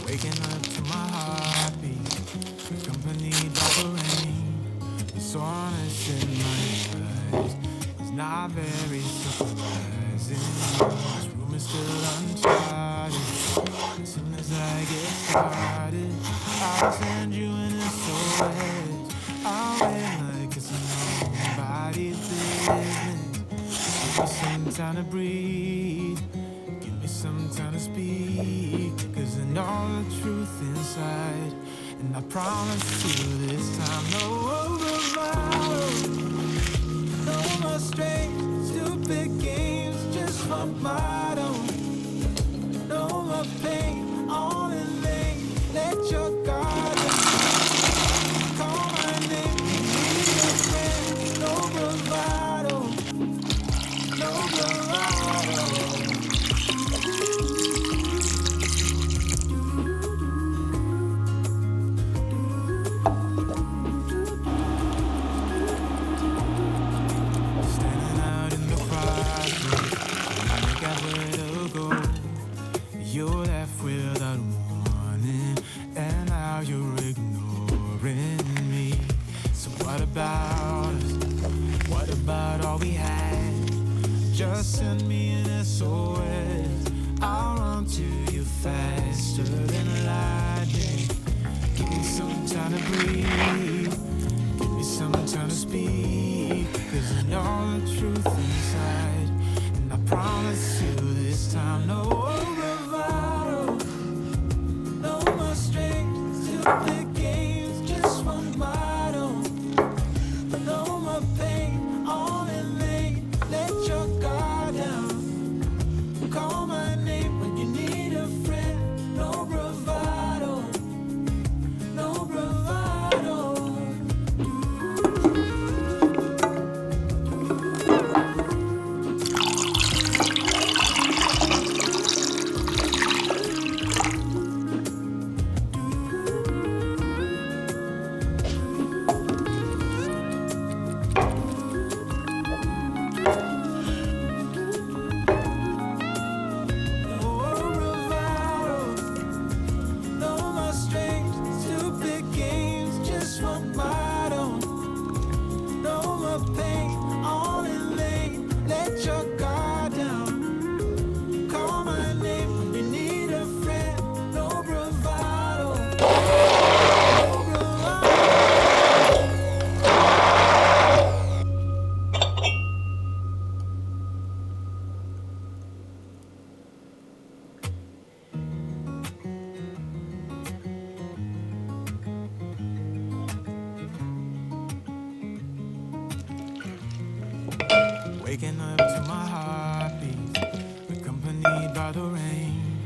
Waking up to my heartbeat, accompanied by the rain. The soreness in my eyes is not very surprising. This room is still uncharted. As soon as I get started, I'll send you an SOS. I'll wait like it's nobody's business. Give me some time to breathe. Give me some time to speak. Cause I know the truth inside. And I promise you this time, no bravado, no more strange, stupid games, just for my own. No more pain, all in vain. Let your guard down. Call my name, need a friend. No bravado, no bravado. Standing out in the crossroads, trying to get where to go. You're left without warning, and now you're ignoring me. So what about us? What about all we had? Just send me an SOS. I'll run to you faster than lightning. Give me some time to breathe. Give me some time to speak. Cause I know the truth inside. And I promise you this time, no bravado, no more strange, stupid games, just for my own. No more pain, all in vain. Let your guard down. Call my name when you need a friend. No bravado, no bravado. Waking up to my heartbeat, accompanied by the rain.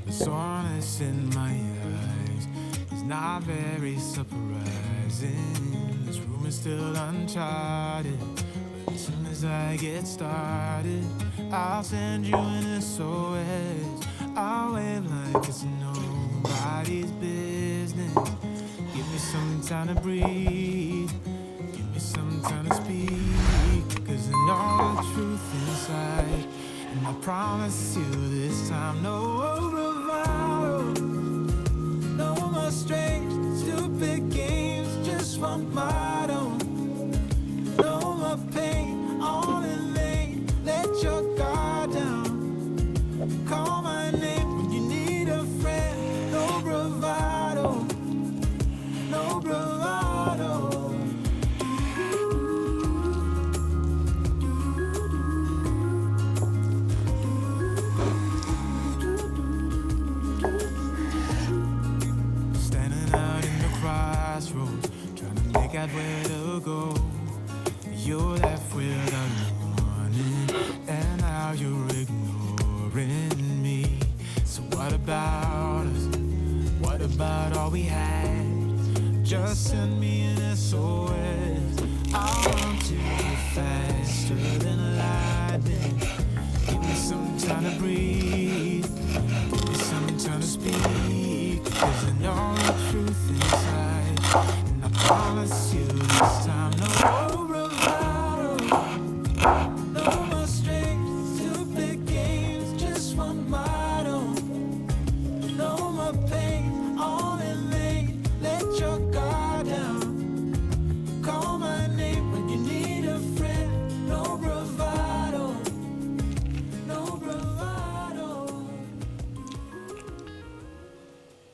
The soreness in my eyes is not very surprising. This room is still uncharted, but as soon as I get started, I'll send you an SOS. I'll wave like it's nobody's business. Give me some time to breathe. Give me some time to speak. Cause I know the truth inside. And I promise you this time, no bravado, no more strange, stupid games, just for my own. No more pain, all in vain. Let your guard down. Call my name when you need a friend. No bravado, no bravado. Crossroads, trying to make out where to go. You're left without warning, and now you're ignoring me. So what about us? What about all we had? Just send me an SOS. I'll run to you faster than lightning. Give me some time to breathe. Give me some time to speak. Cause I know the truth inside. And I promise you this time.